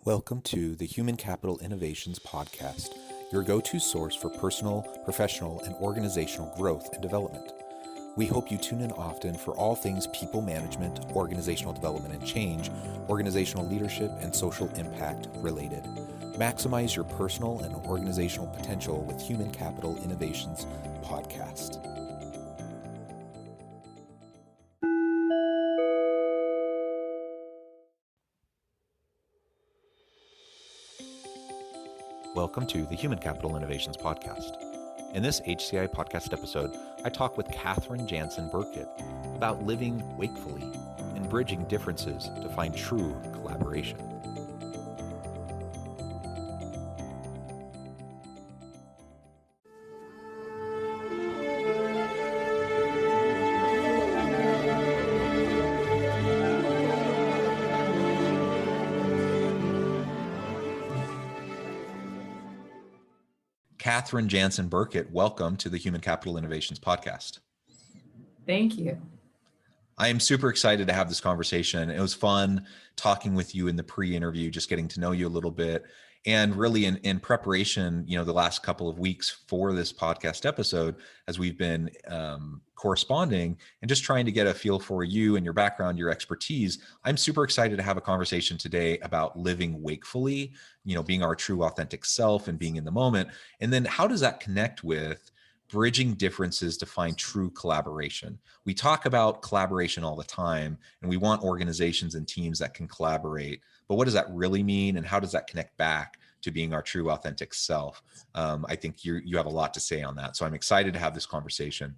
Welcome to the Human Capital Innovations Podcast, your go-to source for personal, professional, and organizational growth and development. We hope you tune in often for all things people management, organizational development and change, organizational leadership, and social impact related. Maximize your personal and organizational potential with Human Capital Innovations Podcast. Welcome to the Human Capital Innovations Podcast. In this HCI podcast episode, I talk with Katherine Jansen-Burkett about living wakefully and bridging differences to find true collaboration. Katherine Jansen-Burkett, welcome to the Human Capital Innovations Podcast. Thank you. I am super excited to have this conversation. It was fun talking with you in the pre-interview, just getting to know you a little bit. And really in preparation, the last couple of weeks for this podcast episode, as we've been corresponding and just trying to get a feel for you and your background, your expertise, I'm super excited to have a conversation today about living wakefully, being our true authentic self and being in the moment. And then how does that connect with bridging differences to find true collaboration? We talk about collaboration all the time, and we want organizations and teams that can collaborate. But what does that really mean, and how does that connect back to being our true authentic self? I think you have a lot to say on that. So I'm excited to have this conversation.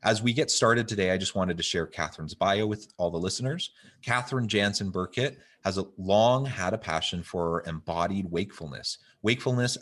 As we get started today, I just wanted to share Katherine's bio with all the listeners. Katherine Jansen-Burkett has long had a passion for embodied wakefulness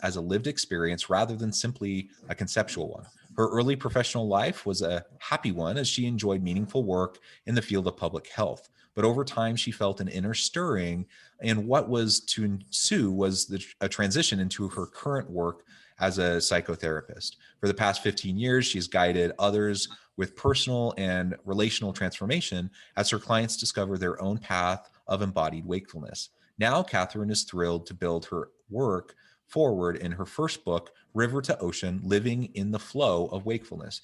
as a lived experience rather than simply a conceptual one. Her early professional life was a happy one as she enjoyed meaningful work in the field of public health. But over time, she felt an inner stirring, and what was to ensue was a transition into her current work as a psychotherapist. For the past 15 years, she's guided others with personal and relational transformation as her clients discover their own path of embodied wakefulness. Now, Katherine is thrilled to build her work forward in her first book, River to Ocean, Living in the Flow of Wakefulness.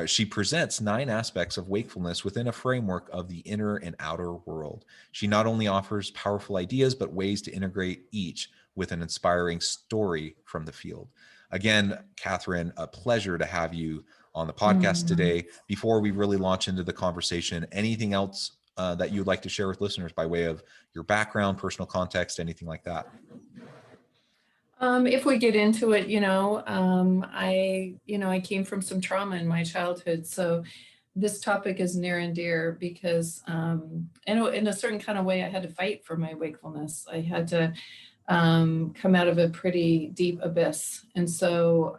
She presents 9 aspects of wakefulness within a framework of the inner and outer world. She not only offers powerful ideas, but ways to integrate each with an inspiring story from the field. Again, Katherine, a pleasure to have you on the podcast today. Before we really launch into the conversation, anything else that you'd like to share with listeners by way of your background, personal context, anything like that? If we get into it, I came from some trauma in my childhood. So this topic is near and dear because in a certain kind of way, I had to fight for my wakefulness. I had to come out of a pretty deep abyss. And so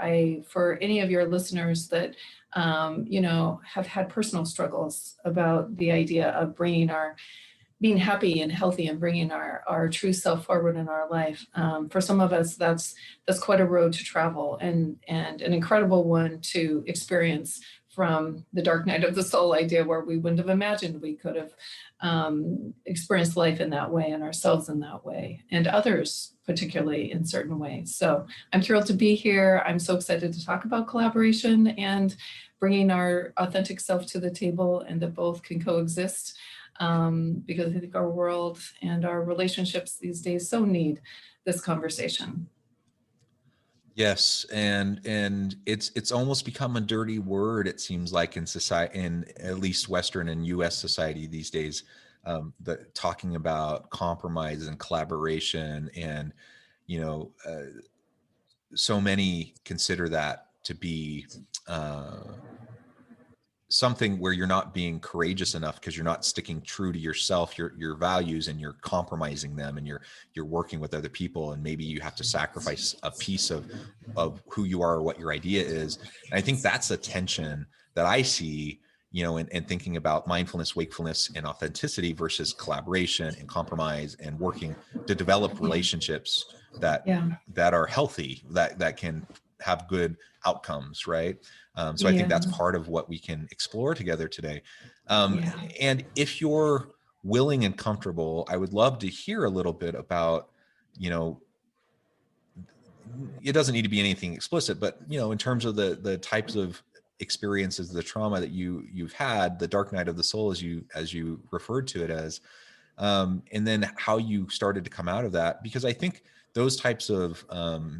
for any of your listeners that, have had personal struggles about the idea of being happy and healthy and bringing our true self forward in our life. For some of us, that's quite a road to travel and an incredible one to experience from the dark night of the soul idea, where we wouldn't have imagined we could have experienced life in that way and ourselves in that way, and others particularly in certain ways. So I'm thrilled to be here. I'm so excited to talk about collaboration and bringing our authentic self to the table, and that both can coexist. Because I think our world and our relationships these days so need this conversation. Yes, and it's almost become a dirty word, it seems like, in society, in at least Western and U.S. society these days, talking about compromise and collaboration, and so many consider that to be something where you're not being courageous enough because you're not sticking true to yourself, your values, and you're compromising them, and you're working with other people, and maybe you have to sacrifice a piece of who you are or what your idea is. And I think that's a tension that I see, and thinking about mindfulness, wakefulness, and authenticity versus collaboration and compromise and working to develop relationships that are healthy, that can have good outcomes, right? So I think that's part of what we can explore together today. And if you're willing and comfortable, I would love to hear a little bit about you know, it doesn't need to be anything explicit, but, you know, in terms of the types of experiences, the trauma that you've had, the dark night of the soul, as you referred to it as, and then how you started to come out of that, because I think those types of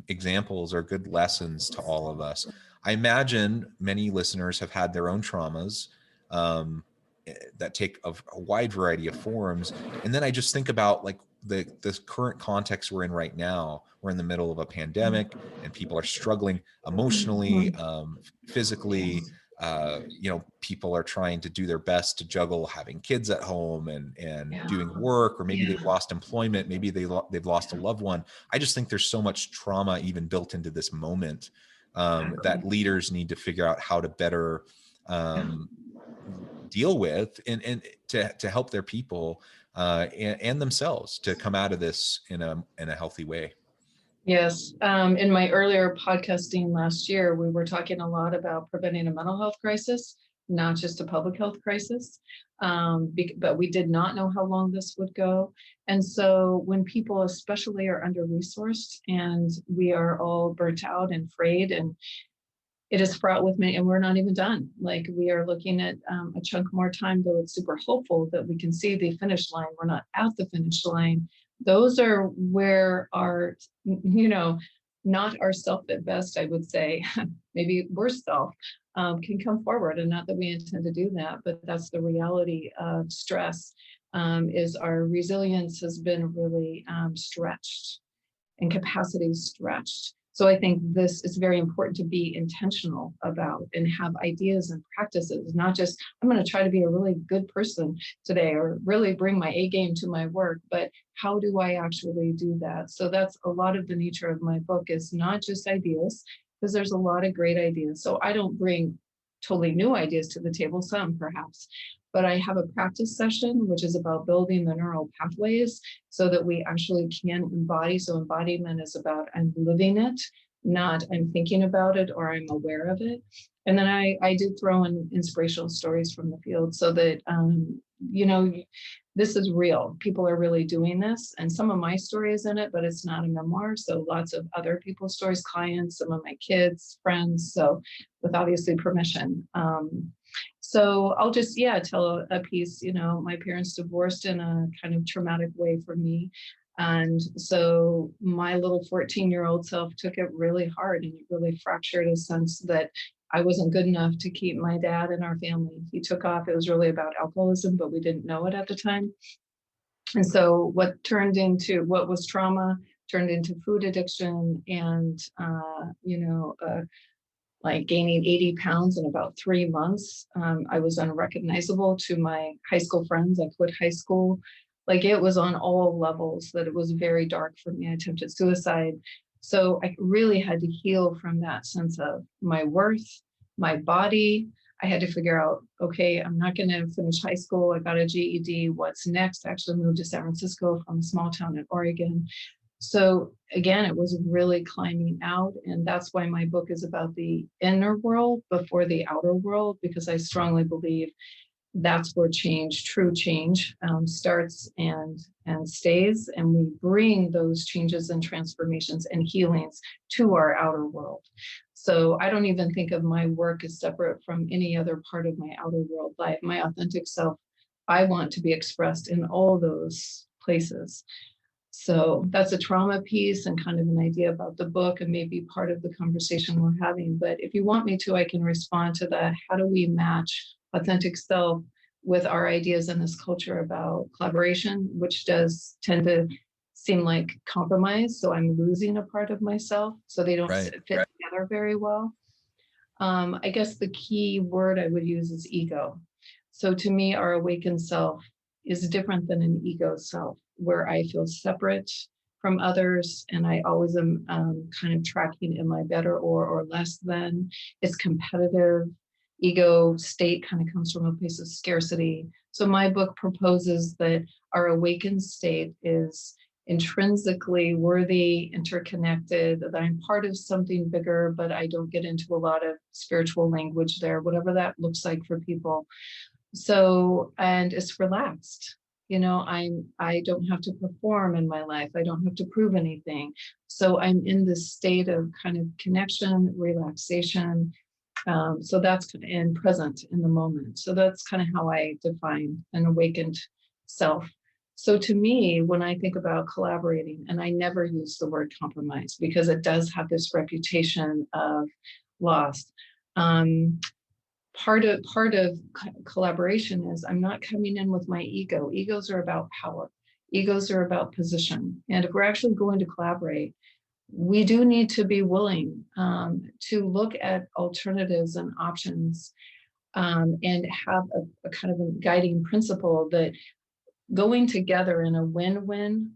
examples are good lessons to all of us. I imagine many listeners have had their own traumas that take a wide variety of forms. And then I just think about like the current context we're in right now. We're in the middle of a pandemic and people are struggling emotionally, physically. You know, people are trying to do their best to juggle having kids at home and doing work, or maybe they've lost employment, maybe they've lost a loved one. I just think there's so much trauma even built into this moment that leaders need to figure out how to better deal with, and to help their people and themselves to come out of this in a healthy way. Yes. In my earlier podcasting last year, we were talking a lot about preventing a mental health crisis, not just a public health crisis. But we did not know how long this would go. And so when people especially are under-resourced and we are all burnt out and frayed, and it is fraught with many, and we're not even done. Like, we are looking at a chunk more time, though it's super hopeful that we can see the finish line. We're not at the finish line. Those are where our, you know, not our self at best, I would say, maybe worse self, can come forward. And not that we intend to do that, but that's the reality of stress, is our resilience has been really stretched and capacity stretched. So I think this is very important to be intentional about and have ideas and practices, not just, I'm going to try to be a really good person today or really bring my A game to my work, but how do I actually do that? So that's a lot of the nature of my book, is not just ideas, because there's a lot of great ideas. So I don't bring totally new ideas to the table, some perhaps, but I have a practice session, which is about building the neural pathways so that we actually can embody. So embodiment is about I'm living it, not I'm thinking about it or I'm aware of it. And then I did throw in inspirational stories from the field so that, you know, this is real. People are really doing this. And some of my story is in it, but it's not a memoir. So lots of other people's stories, clients, some of my kids, friends. So with obviously permission. So I'll just, tell a piece. You know, my parents divorced in a kind of traumatic way for me. And so my little 14-year-old self took it really hard, and it really fractured a sense that I wasn't good enough to keep my dad in our family. He took off. It was really about alcoholism, but we didn't know it at the time. And so what was trauma turned into food addiction and, like gaining 80 pounds in about 3 months. I was unrecognizable to my high school friends. I quit high school. Like, it was on all levels that it was very dark for me. I attempted suicide. So I really had to heal from that sense of my worth, my body. I had to figure out, okay, I'm not going to finish high school. I got a GED. What's next? I actually moved to San Francisco from a small town in Oregon. So again, it was really climbing out. And that's why my book is about the inner world before the outer world, because I strongly believe that's where true change starts and stays. And we bring those changes and transformations and healings to our outer world. So I don't even think of my work as separate from any other part of my outer world life. My authentic self, I want to be expressed in all those places. So that's a trauma piece and kind of an idea about the book and maybe part of the conversation we're having. But if you want me to, I can respond to that. How do we match authentic self with our ideas in this culture about collaboration, which does tend to seem like compromise? So I'm losing a part of myself, so they don't fit together very well. I guess the key word I would use is ego. So to me, our awakened self is different than an ego self, where I feel separate from others, and I always am kind of tracking, am I better or less than? It's competitive. Ego state kind of comes from a place of scarcity. So my book proposes that our awakened state is intrinsically worthy, interconnected, that I'm part of something bigger, but I don't get into a lot of spiritual language there, whatever that looks like for people. So, and it's relaxed. I don't have to perform in my life. I don't have to prove anything. So I'm in this state of kind of connection, relaxation. So that's and present in the moment. So that's kind of how I define an awakened self. So to me, when I think about collaborating, and I never use the word compromise because it does have this reputation of lost. Um, part of collaboration is I'm not coming in with my ego. Egos are about power. Egos are about position. And if we're actually going to collaborate, we do need to be willing to look at alternatives and options, and have a kind of a guiding principle that going together in a win-win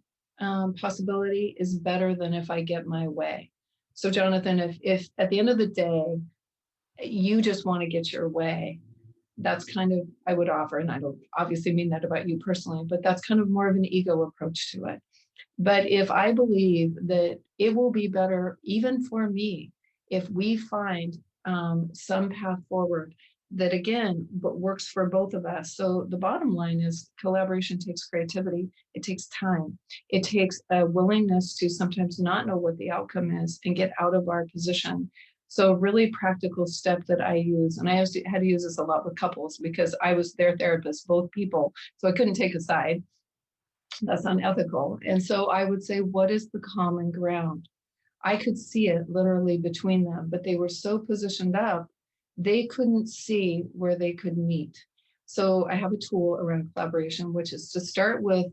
possibility is better than if I get my way. So Jonathan, if at the end of the day, you just want to get your way, that's kind of, I would offer, and I don't obviously mean that about you personally, but that's kind of more of an ego approach to it. But if I believe that it will be better, even for me, if we find some path forward that, again, but works for both of us. So the bottom line is collaboration takes creativity. It takes time. It takes a willingness to sometimes not know what the outcome is and get out of our position. So a really practical step that I use, and I had to use this a lot with couples because I was their therapist, both people, so I couldn't take a side. That's unethical. And so I would say, what is the common ground? I could see it literally between them, but they were so positioned up, they couldn't see where they could meet. So I have a tool around collaboration, which is to start with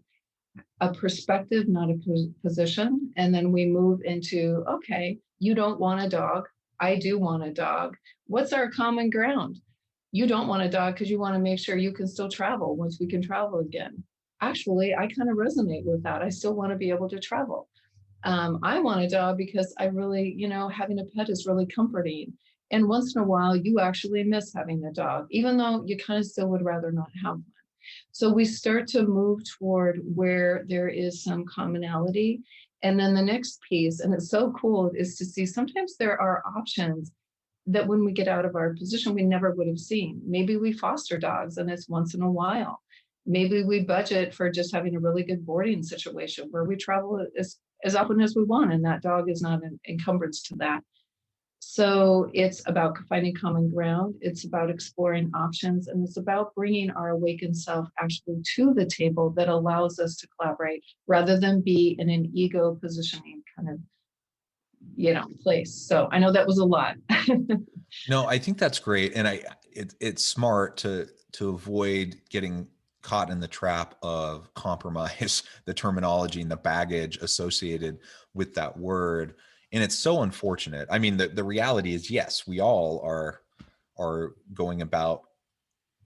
a perspective, not a position. And then we move into, okay, you don't want a dog. I do want a dog. What's our common ground? You don't want a dog because you want to make sure you can still travel once we can travel again. Actually, I kind of resonate with that. I still want to be able to travel. I want a dog because I really, having a pet is really comforting. And once in a while, you actually miss having a dog, even though you kind of still would rather not have one. So we start to move toward where there is some commonality. And then the next piece, and it's so cool, is to see sometimes there are options that when we get out of our position, we never would have seen. Maybe we foster dogs and it's once in a while. Maybe we budget for just having a really good boarding situation where we travel as often as we want, and that dog is not an encumbrance to that. So it's about finding common ground. It's about exploring options, and it's about bringing our awakened self actually to the table that allows us to collaborate rather than be in an ego positioning kind of, place. So I know that was a lot. No, I think that's great, and it's smart to avoid getting caught in the trap of compromise, the terminology and the baggage associated with that word. And it's so unfortunate. I mean, the reality is, yes, we all are going about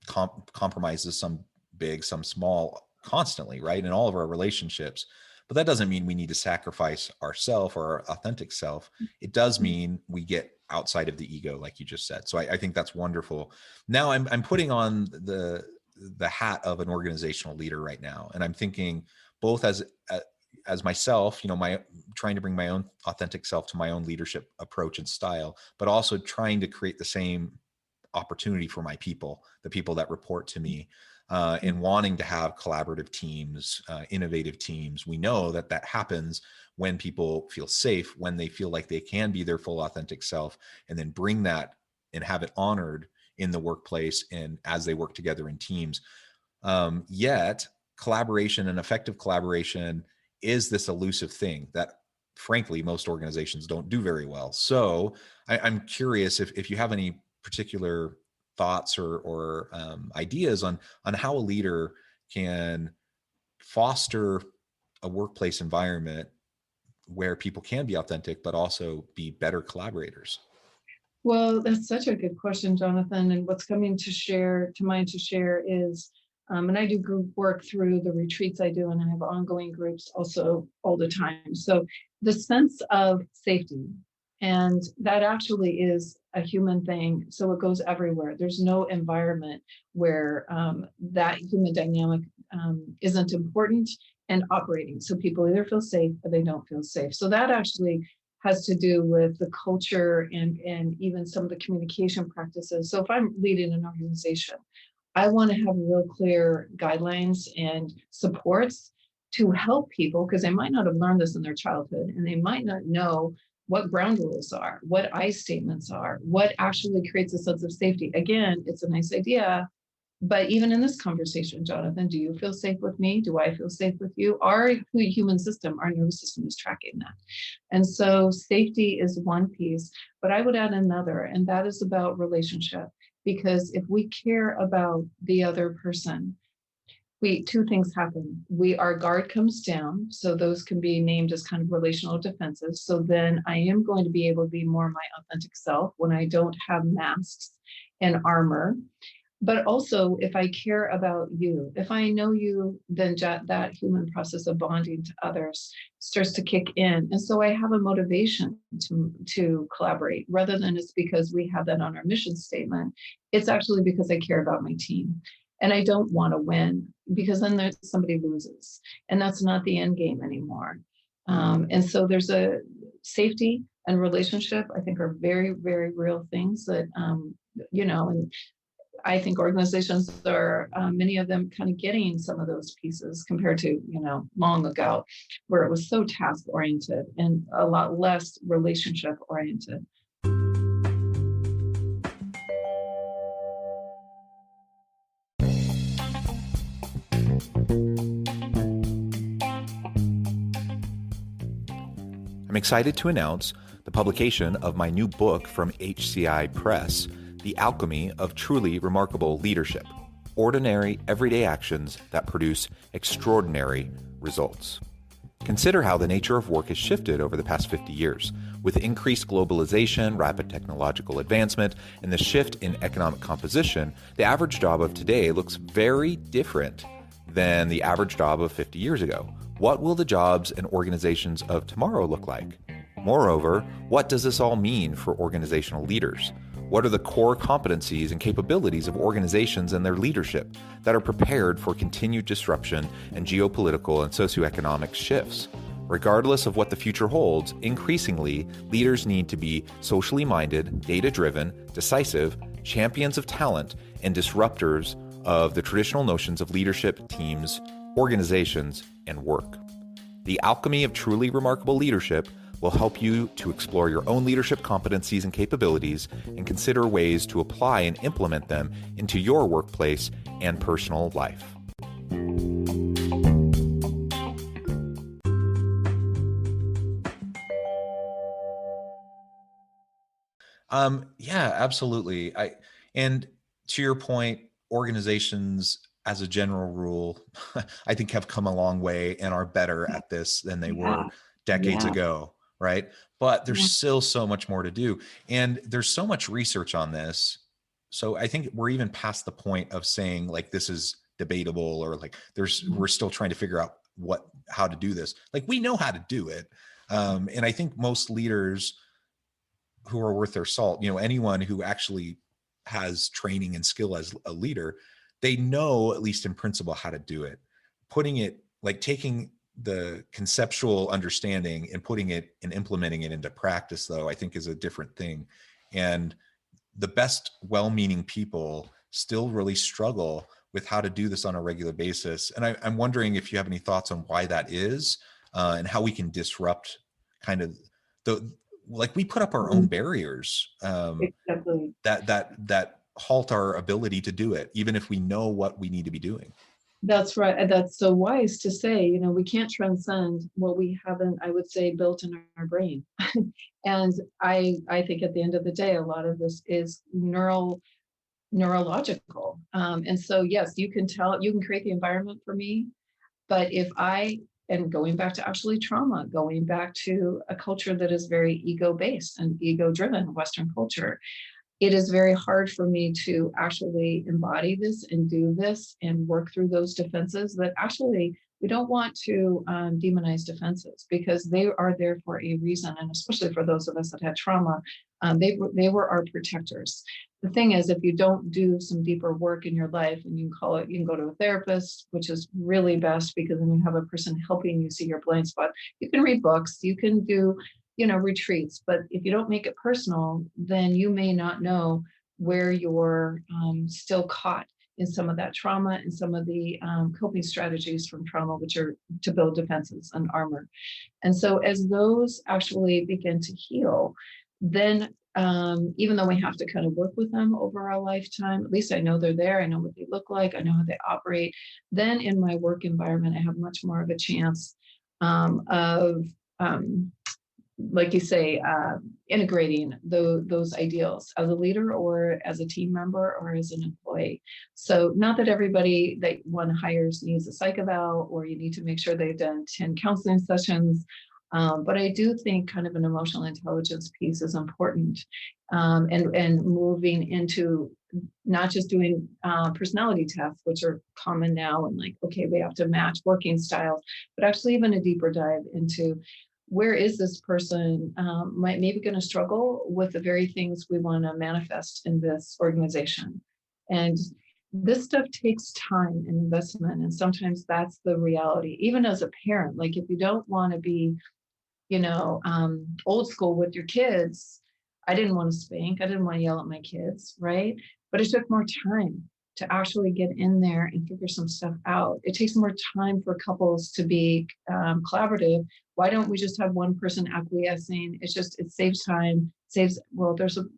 compromises, some big, some small, constantly, right? In all of our relationships. But that doesn't mean we need to sacrifice ourself or our authentic self. It does mean we get outside of the ego, like you just said. So I think that's wonderful. Now I'm putting on the hat of an organizational leader right now, and I'm thinking both as myself, my trying to bring my own authentic self to my own leadership approach and style, but also trying to create the same opportunity for my people, the people that report to me, and wanting to have collaborative teams, innovative teams. We know that happens when people feel safe, when they feel like they can be their full authentic self, and then bring that and have it honored in the workplace and as they work together in teams. Yet collaboration and effective collaboration is this elusive thing that frankly most organizations don't do very well. So I'm curious if you have any particular thoughts or ideas on how a leader can foster a workplace environment where people can be authentic but also be better collaborators. Well, that's such a good question, Jonathan. And what's coming to mind to share is, and I do group work through the retreats I do, and I have ongoing groups also all the time. So the sense of safety, and that actually is a human thing. So it goes everywhere. There's no environment where that human dynamic isn't important and operating. So people either feel safe or they don't feel safe. So that actually has to do with the culture and even some of the communication practices. So if I'm leading an organization, I want to have real clear guidelines and supports to help people, because they might not have learned this in their childhood, and they might not know what ground rules are, what I statements are, what actually creates a sense of safety. Again, it's a nice idea, but even in this conversation, Jonathan, do you feel safe with me? Do I feel safe with you? Our human system, our nervous system is tracking that. And so safety is one piece, but I would add another, and that is about relationship. Because if we care about the other person, two things happen. Our guard comes down. So those can be named as kind of relational defenses. So then I am going to be able to be more my authentic self when I don't have masks and armor. But also, if I care about you, if I know you, then that human process of bonding to others starts to kick in. And so I have a motivation to collaborate, rather than it's because we have that on our mission statement. It's actually because I care about my team. And I don't want to win, because then somebody loses. And that's not the end game anymore. And so there's a safety and relationship, I think, are very, very real things that, and I think organizations are, many of them, kind of getting some of those pieces compared to, long ago, where it was so task oriented and a lot less relationship oriented. I'm excited to announce the publication of my new book from HCI Press, The Alchemy of Truly Remarkable Leadership: Ordinary, Everyday Actions That Produce Extraordinary Results. Consider how the nature of work has shifted over the past 50 years. With increased globalization, rapid technological advancement, and the shift in economic composition, the average job of today looks very different than the average job of 50 years ago. What will the jobs and organizations of tomorrow look like? Moreover, what does this all mean for organizational leaders? What are the core competencies and capabilities of organizations and their leadership that are prepared for continued disruption and geopolitical and socioeconomic shifts? Regardless of what the future holds, increasingly, leaders need to be socially minded, data-driven, decisive, champions of talent, and disruptors of the traditional notions of leadership, teams, organizations, and work. The Alchemy of Truly Remarkable Leadership will help you to explore your own leadership competencies and capabilities and consider ways to apply and implement them into your workplace and personal life. Yeah, absolutely. And to your point, organizations as a general rule, I think have come a long way and are better at this than they were decades ago, right? But there's still so much more to do. And there's so much research on this. So I think we're even past the point of saying like this is debatable, or like we're still trying to figure out how to do this. Like, we know how to do it. And I think most leaders who are worth their salt, anyone who actually has training and skill as a leader, they know, at least in principle, how to do it. Putting it, like taking the conceptual understanding and putting it and implementing it into practice, though, I think is a different thing. And the best well-meaning people still really struggle with how to do this on a regular basis. And I'm wondering if you have any thoughts on why that is, and how we can disrupt kind of we put up our own barriers Exactly. that halt our ability to do it, even if we know what we need to be doing. That's right. And that's so wise to say, we can't transcend what we haven't, I would say, built in our brain. And I think at the end of the day, a lot of this is neurological. And so, yes, you can create the environment for me. But and going back to actually trauma, going back to a culture that is very ego-based and ego-driven, Western culture, it is very hard for me to actually embody this and do this and work through those defenses that actually we don't want to demonize defenses, because they are there for a reason. And especially for those of us that had trauma, they were our protectors. The thing is, if you don't do some deeper work in your life, and you can go to a therapist, which is really best, because then you have a person helping you see your blind spot. You can read books, you can do retreats, but if you don't make it personal, then you may not know where you're still caught in some of that trauma and some of the coping strategies from trauma, which are to build defenses and armor. And so as those actually begin to heal, then even though we have to kind of work with them over our lifetime, at least I know they're there. I know what they look like. I know how they operate. Then in my work environment, I have much more of a chance of, like you say, integrating those ideals as a leader or as a team member or as an employee. So not that everybody that one hires needs a psych eval, or you need to make sure they've done 10 counseling sessions. But I do think kind of an emotional intelligence piece is important, and moving into not just doing personality tests, which are common now, and like, okay, we have to match working styles, but actually even a deeper dive into where is this person maybe going to struggle with the very things we want to manifest in this organization. And this stuff takes time and investment. And sometimes that's the reality, even as a parent. Like if you don't want to be, old school with your kids, I didn't want to spank, I didn't want to yell at my kids, right? But it took more time to actually get in there and figure some stuff out. It takes more time for couples to be collaborative. Why don't we just have one person acquiescing? It saves time, there's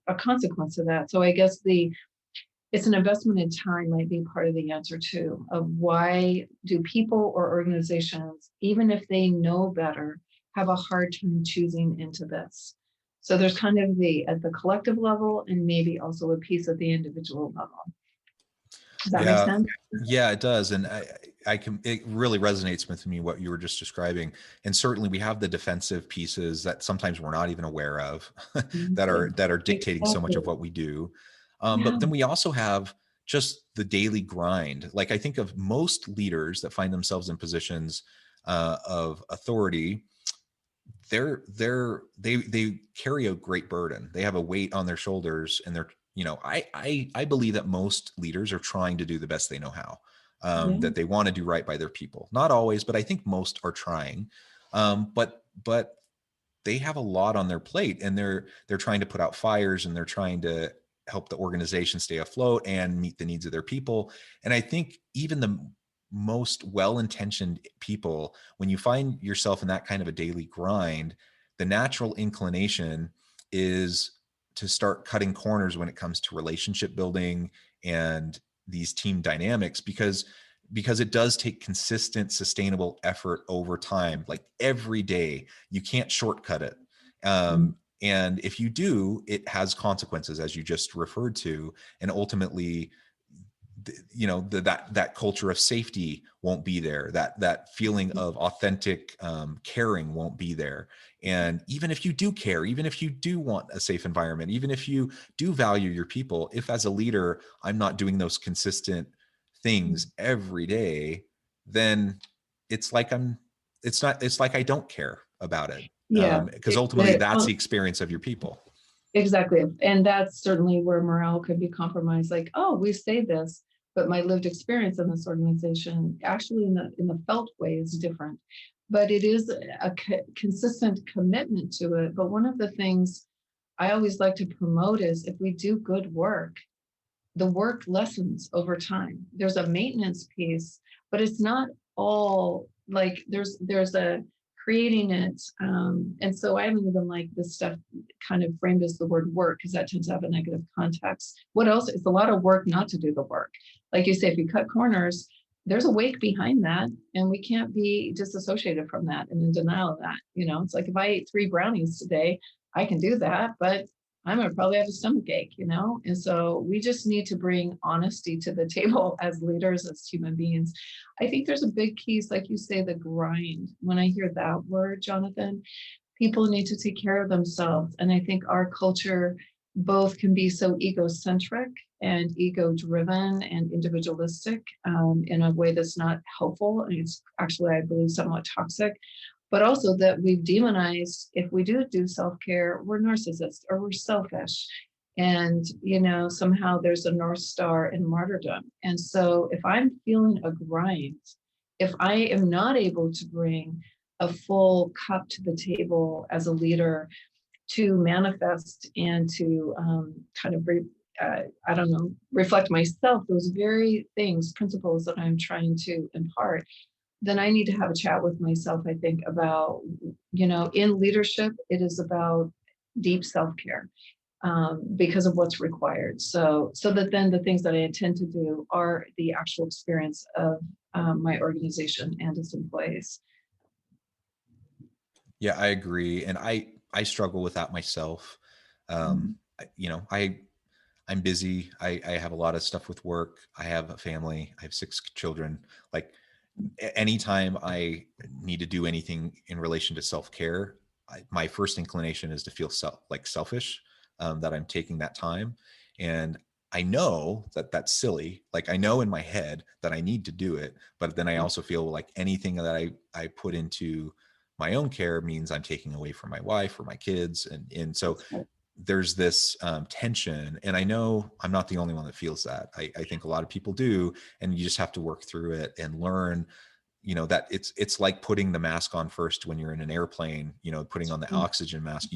a consequence to that. So I guess it's an investment in time might be part of the answer too, of why do people or organizations, even if they know better, have a hard time choosing into this. So there's kind of at the collective level and maybe also a piece at the individual level. Does that make sense? Yeah, it does. And it really resonates with me what you were just describing. And certainly we have the defensive pieces that sometimes we're not even aware of that are dictating so much of what we do. But then we also have just the daily grind. Like I think of most leaders that find themselves in positions of authority, they carry a great burden. They have a weight on their shoulders, and I believe that most leaders are trying to do the best they know how, that they want to do right by their people. Not always, but I think most are trying. But they have a lot on their plate, and they're trying to put out fires, and they're trying to help the organization stay afloat and meet the needs of their people. And I think even the most well-intentioned people, when you find yourself in that kind of a daily grind, the natural inclination is to start cutting corners when it comes to relationship building and these team dynamics, because it does take consistent, sustainable effort over time. Like every day, you can't shortcut it. And if you do, it has consequences, as you just referred to. And ultimately, that culture of safety won't be there. That feeling of authentic caring won't be there. And even if you do care, even if you do want a safe environment, even if you do value your people, if as a leader, I'm not doing those consistent things every day, then it's like I don't care about it. Because ultimately that's the experience of your people. Exactly. And that's certainly where morale could be compromised. Like, oh, we say this, but my lived experience in this organization actually in the felt way is different. But it is a consistent commitment to it. But one of the things I always like to promote is if we do good work, the work lessens over time. There's a maintenance piece, but it's not all like there's a creating it. And so I don't even like this stuff kind of framed as the word work, because that tends to have a negative context. What else? It's a lot of work not to do the work. Like you say, if you cut corners, there's a wake behind that, and we can't be disassociated from that and in denial of that. It's like if I ate 3 brownies today, I can do that, but I'm going to probably have a stomach ache, And so we just need to bring honesty to the table as leaders, as human beings. I think there's a big piece, like you say, the grind. When I hear that word, Jonathan, people need to take care of themselves. And I think our culture both can be so egocentric and ego-driven and individualistic in a way that's not helpful. And it's actually, I believe, somewhat toxic. But also that we've demonized, if we do self-care, we're narcissists or we're selfish. And, somehow there's a North Star in martyrdom. And so if I'm feeling a grind, if I am not able to bring a full cup to the table as a leader to manifest and to kind of I don't know, reflect myself, those very things, principles that I'm trying to impart, then I need to have a chat with myself, I think, about, in leadership, it is about deep self-care, because of what's required. So that then the things that I intend to do are the actual experience of my organization and its employees. Yeah, I agree. And I struggle with that myself. Mhm. I'm busy. I have a lot of stuff with work. I have a family. I have 6 children. Like anytime I need to do anything in relation to self-care, my first inclination is to feel selfish, that I'm taking that time. And I know that that's silly. Like I know in my head that I need to do it, but then I also feel like anything that I put into my own care means I'm taking away from my wife or my kids. And so That's right. there's this tension, and I know I'm not the only one that feels that. I think a lot of people do, and you just have to work through it and learn, that it's like putting the mask on first when you're in an airplane, putting on the oxygen mask.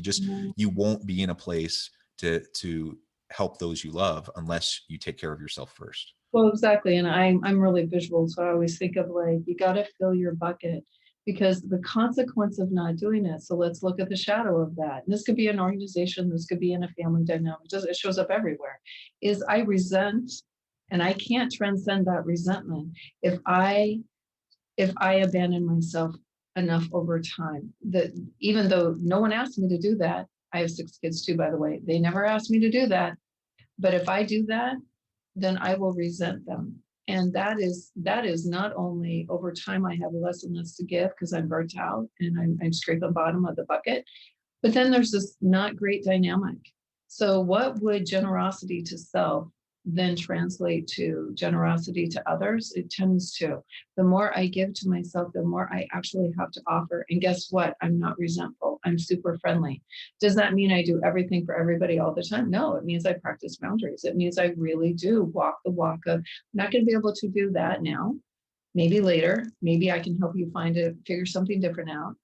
You won't be in a place to help those you love unless you take care of yourself first. Well, exactly. And I'm really visual. So I always think of like, you got to fill your bucket because the consequence of not doing it. So let's look at the shadow of that. And this could be an organization, this could be in a family dynamic, it shows up everywhere. Is I resent, and I can't transcend that resentment if I abandon myself enough over time that even though no one asked me to do that, I have 6 kids too, by the way, they never asked me to do that. But if I do that, then I will resent them. And that is not only over time, I have less and less to give because I'm burnt out and I'm scraping bottom of the bucket. But then there's this not great dynamic. So, what would generosity to self then translate to generosity to others? It tends to. The more I give to myself, the more I actually have to offer. And guess what? I'm not resentful. I'm super friendly. Does that mean I do everything for everybody all the time? No, it means I practice boundaries. It means I really do walk the walk of, I'm not going to be able to do that now. Maybe later. Maybe I can help you figure something different out.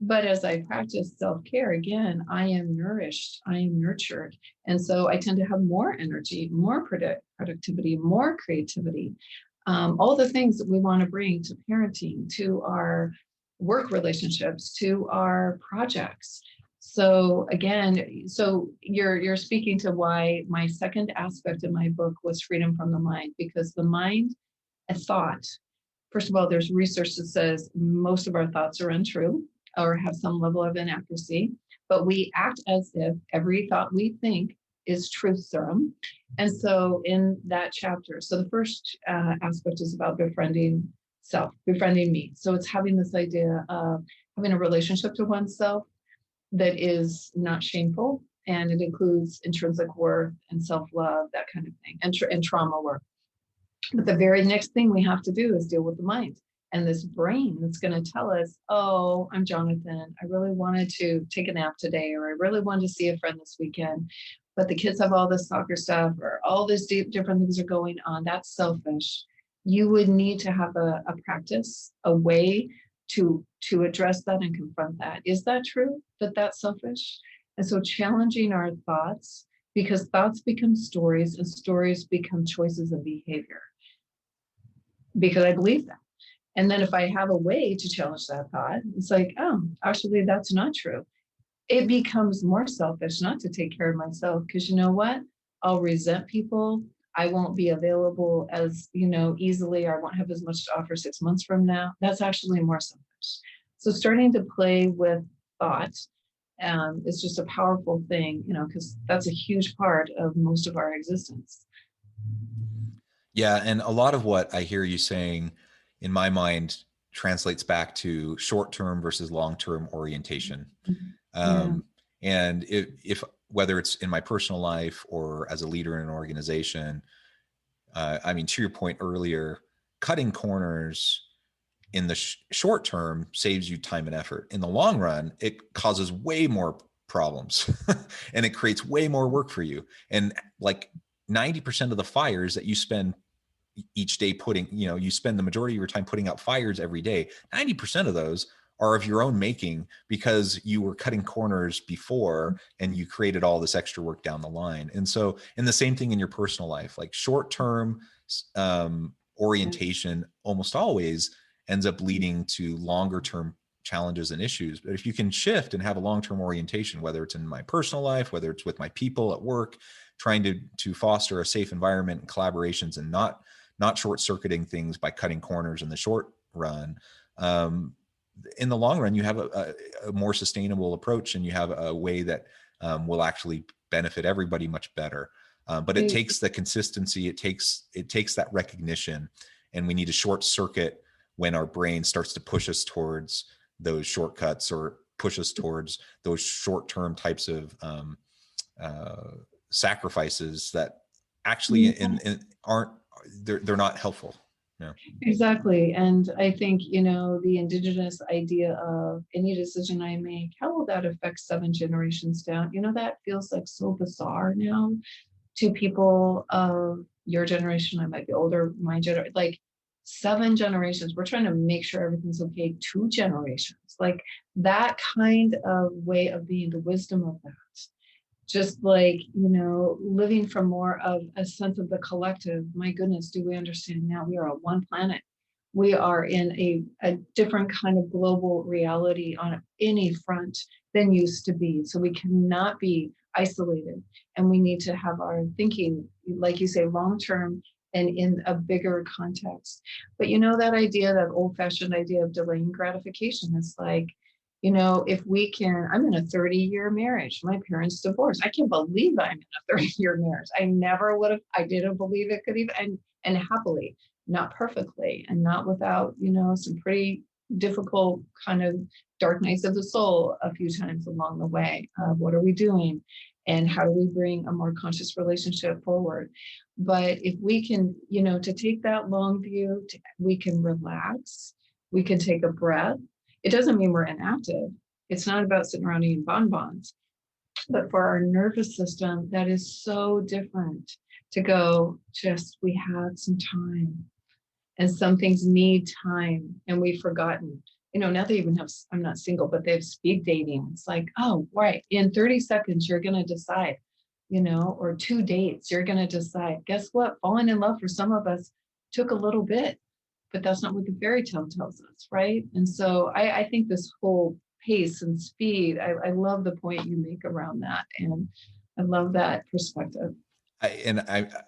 But as I practice self care, again, I am nourished, I am nurtured. And so I tend to have more energy, more productivity, more creativity, all the things that we want to bring to parenting, to our work relationships, to our projects. So again, so you're speaking to why my second aspect of my book was freedom from the mind, because the mind, a thought, first of all, there's research that says most of our thoughts are untrue or have some level of inaccuracy, but we act as if every thought we think is truth serum. And so in that chapter, so the first aspect is about befriending self, befriending me. So it's having this idea of having a relationship to oneself that is not shameful. And it includes intrinsic worth and self-love, that kind of thing, and trauma work. But the very next thing we have to do is deal with the mind and this brain that's going to tell us, oh, I'm Jonathan. I really wanted to take a nap today, or I really wanted to see a friend this weekend. But the kids have all this soccer stuff, or all these different things are going on. That's selfish. You would need to have a practice, a way to address that and confront that. Is that true that that's selfish? And so challenging our thoughts, because thoughts become stories and stories become choices of behavior, because I believe that. And then if I have a way to challenge that thought, it's like, oh, actually, that's not true. It becomes more selfish not to take care of myself, because you know what? I'll resent people. I won't be available as, easily, or I won't have as much to offer 6 months from now. That's actually more selfish. So starting to play with thought is just a powerful thing, because that's a huge part of most of our existence. Yeah, and a lot of what I hear you saying in my mind translates back to short-term versus long-term orientation. Yeah. Um, and if whether it's in my personal life or as a leader in an organization, I mean, to your point earlier, cutting corners in the short term saves you time and effort. In the long run, it causes way more problems and it creates way more work for you. And like 90% of the fires that you spend each day you spend the majority of your time putting out fires every day. 90% of those are of your own making because you were cutting corners before and you created all this extra work down the line. And so, and the same thing in your personal life, like short-term orientation almost always ends up leading to longer term challenges and issues. But if you can shift and have a long-term orientation, whether it's in my personal life, whether it's with my people at work, trying to foster a safe environment and collaborations, and not short-circuiting things by cutting corners in the short run, in the long run, you have a more sustainable approach, and you have a way that will actually benefit everybody much better. But it takes the consistency, it takes that recognition, and we need to short circuit when our brain starts to push us towards those shortcuts or push us towards those short-term types of sacrifices that actually aren't, they're not helpful. Yeah. Exactly. And I think, the indigenous idea of any decision I make, how will that affect 7 generations down? That feels like so bizarre now to people of your generation. I might be older, my generation, like 7 generations. We're trying to make sure everything's okay. 2 generations, like that kind of way of being, the wisdom of that. Just like, living from more of a sense of the collective. My goodness, do we understand now we are on one planet? We are in a different kind of global reality on any front than used to be. So we cannot be isolated, and we need to have our thinking, like you say, long-term and in a bigger context. But that idea, that old-fashioned idea of delaying gratification, is like, if we can, I'm in a 30-year marriage. My parents divorced. I can't believe I'm in a 30-year marriage. I never would have, I didn't believe it could even, and happily, not perfectly, and not without, some pretty difficult kind of dark nights of the soul a few times along the way. What are we doing? And how do we bring a more conscious relationship forward? But if we can, to take that long view, we can relax, we can take a breath. It doesn't mean we're inactive. It's not about sitting around eating bonbons. But for our nervous system, that is so different to go, just, we had some time. And some things need time, and we've forgotten. Now they even have, I'm not single, but they have speed dating. It's like, oh, right, in 30 seconds, you're going to decide, or 2 dates, you're going to decide. Guess what? Falling in love for some of us took a little bit, but that's not what the fairy tale tells us, right? And so I think this whole pace and speed, I love the point you make around that. And I love that perspective.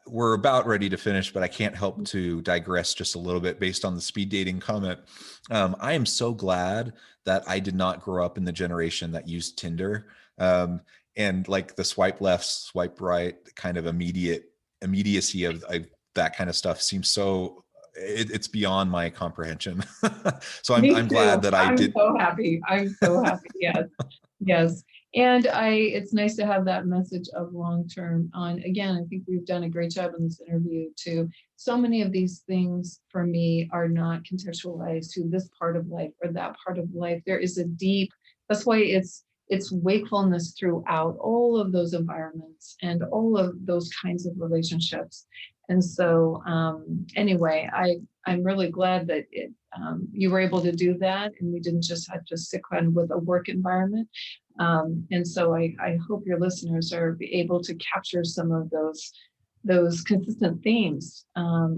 We're about ready to finish, but I can't help to digress just a little bit based on the speed dating comment. I am so glad that I did not grow up in the generation that used Tinder, and like the swipe left, swipe right, kind of immediacy of that kind of stuff seems so, it's beyond my comprehension. So I'm glad that I did. I'm so happy. I'm so happy. Yes. Yes. And it's nice to have that message of long-term on. Again, I think we've done a great job in this interview too. So many of these things for me are not contextualized to this part of life or that part of life. There is a deep, that's why it's wakefulness throughout all of those environments and all of those kinds of relationships. And so anyway, I'm really glad that you were able to do that, and we didn't just have to stick on with a work environment. And so I hope your listeners are able to capture some of those consistent themes,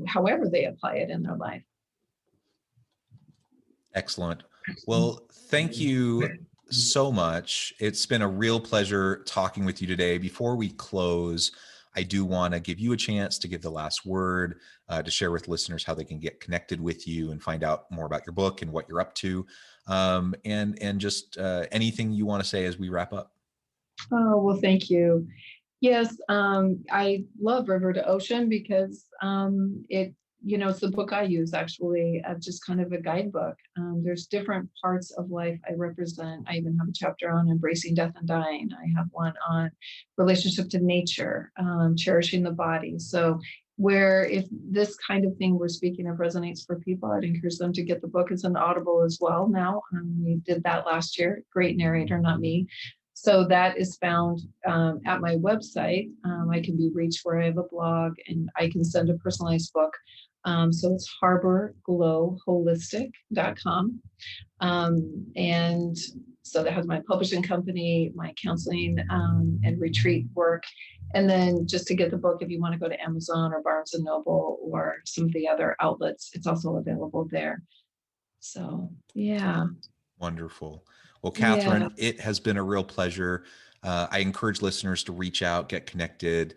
however they apply it in their life. Excellent. Well, thank you so much. It's been a real pleasure talking with you today. Before we close, I do want to give you a chance to give the last word, to share with listeners how they can get connected with you and find out more about your book and what you're up to, and just anything you want to say as we wrap up. Oh, well, thank you. Yes, I love River to Ocean because it's the book I use actually, just kind of a guidebook. There's different parts of life I represent. I even have a chapter on embracing death and dying. I have one on relationship to nature, cherishing the body. So where if this kind of thing we're speaking of resonates for people, I'd encourage them to get the book. It's an Audible as well now. We did that last year. Great narrator, not me. So that is found at my website. I can be reached where I have a blog, and I can send a personalized book So it's harborglowholistic.com. And so that has my publishing company, my counseling and retreat work. And then just to get the book, if you want to go to Amazon or Barnes and Noble or some of the other outlets, it's also available there. So, yeah. Wonderful. Well, Yeah. Katherine, it has been a real pleasure. I encourage listeners to reach out, get connected,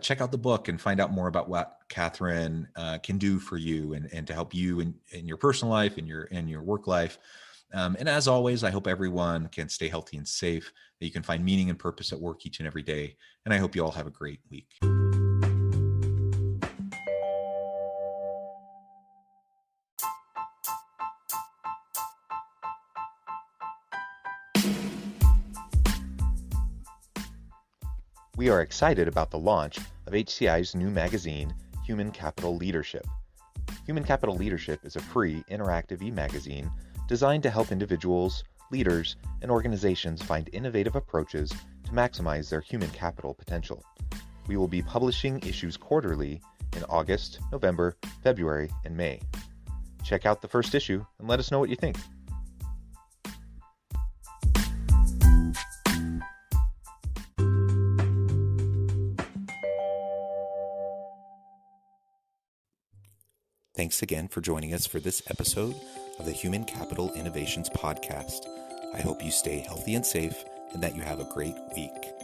check out the book, and find out more about what Katherine can do for you and to help you in your personal life, in your work life. And as always, I hope everyone can stay healthy and safe, that you can find meaning and purpose at work each and every day. And I hope you all have a great week. We are excited about the launch of HCI's new magazine, Human Capital Leadership. Human Capital Leadership is a free, interactive e-magazine designed to help individuals, leaders, and organizations find innovative approaches to maximize their human capital potential. We will be publishing issues quarterly in August, November, February, and May. Check out the first issue and let us know what you think. Thanks again for joining us for this episode of the Human Capital Innovations Podcast. I hope you stay healthy and safe and that you have a great week.